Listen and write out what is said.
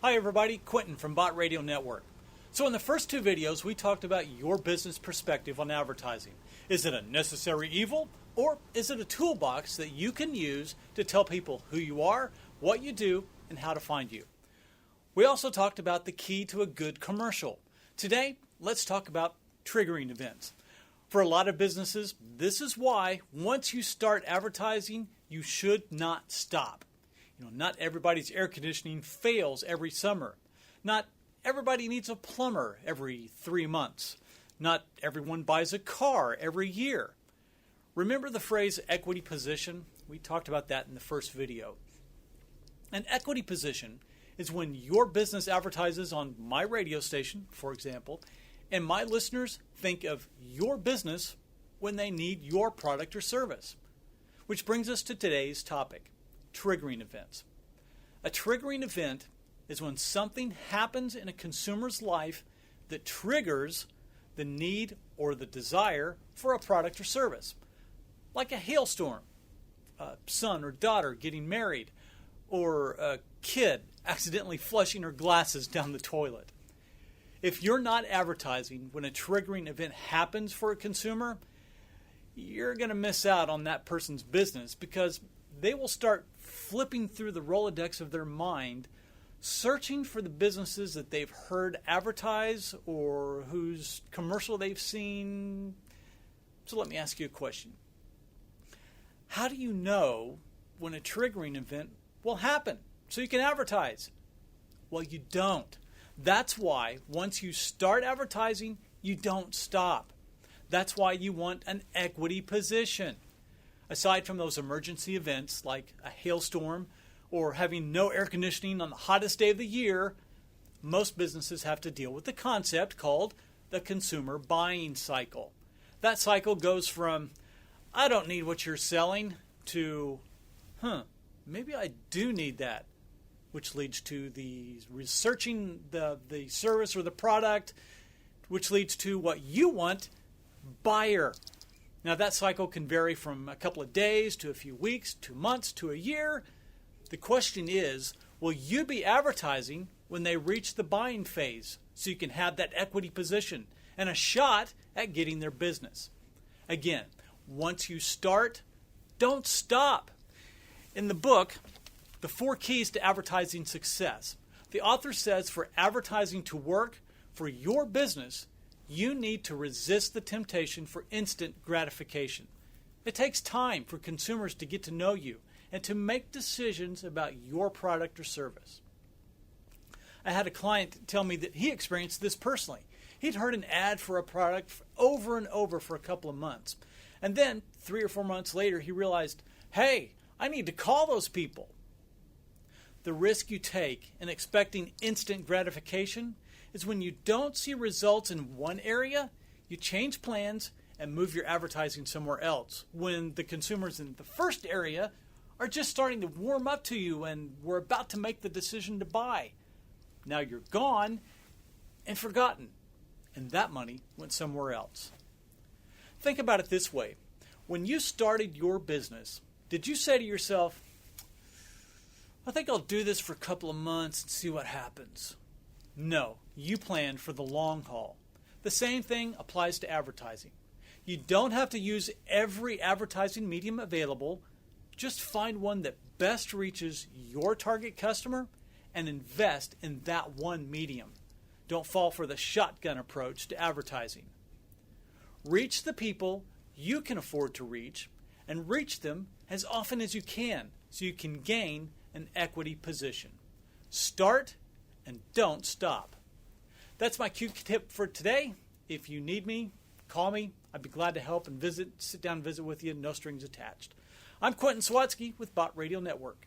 Hi everybody, Quentin from Bot Radio Network. So in the first two videos, we talked about your business perspective on advertising. Is it a necessary evil, or is it a toolbox that you can use to tell people who you are, what you do, and how to find you? We also talked about the key to a good commercial. Today, let's talk about triggering events. For a lot of businesses, this is why once you start advertising, you should not stop. Not everybody's air conditioning fails every summer. Not everybody needs a plumber every 3 months. Not everyone buys a car every year. Remember the phrase equity position? We talked about that in the first video. An equity position is when your business advertises on my radio station, for example, and my listeners think of your business when they need your product or service. Which brings us to today's topic, triggering events. A triggering event is when something happens in a consumer's life that triggers the need or the desire for a product or service. Like a hailstorm, a son or daughter getting married, or a kid accidentally flushing her glasses down the toilet. If you're not advertising when a triggering event happens for a consumer, you're going to miss out on that person's business because they will start flipping through the Rolodex of their mind, searching for the businesses that they've heard advertise or whose commercial they've seen. So let me ask you a question. How do you know when a triggering event will happen so you can advertise? Well, you don't. That's why once you start advertising, you don't stop. That's why you want an equity position. Aside from those emergency events like a hailstorm or having no air conditioning on the hottest day of the year, most businesses have to deal with the concept called the consumer buying cycle. That cycle goes from, I don't need what you're selling, to, maybe I do need that, which leads to the researching the service or the product, which leads to what you want, buyer. Now that cycle can vary from a couple of days to a few weeks, to months, to a year. The question is, will you be advertising when they reach the buying phase so you can have that equity position and a shot at getting their business? Again, once you start, don't stop. In the book, The 4 Keys to Advertising Success, the author says for advertising to work for your business, you need to resist the temptation for instant gratification. It takes time for consumers to get to know you and to make decisions about your product or service. I had a client tell me that he experienced this personally. He'd heard an ad for a product over and over for a couple of months. And then 3 or 4 months later, he realized, hey, I need to call those people. The risk you take in expecting instant gratification is when you don't see results in one area, you change plans and move your advertising somewhere else. When the consumers in the first area are just starting to warm up to you and we're about to make the decision to buy. Now you're gone and forgotten, and that money went somewhere else. Think about it this way. When you started your business, did you say to yourself, I think I'll do this for a couple of months and see what happens? No, you planned for the long haul. The same thing applies to advertising. You don't have to use every advertising medium available. Just find one that best reaches your target customer and invest in that one medium. Don't fall for the shotgun approach to advertising. Reach the people you can afford to reach and reach them as often as you can so you can gain an equity position. Start and don't stop. That's my Q tip for today. If you need me, call me. I'd be glad to help and sit down and visit with you, no strings attached. I'm Quentin Swatsky with Bot Radio Network.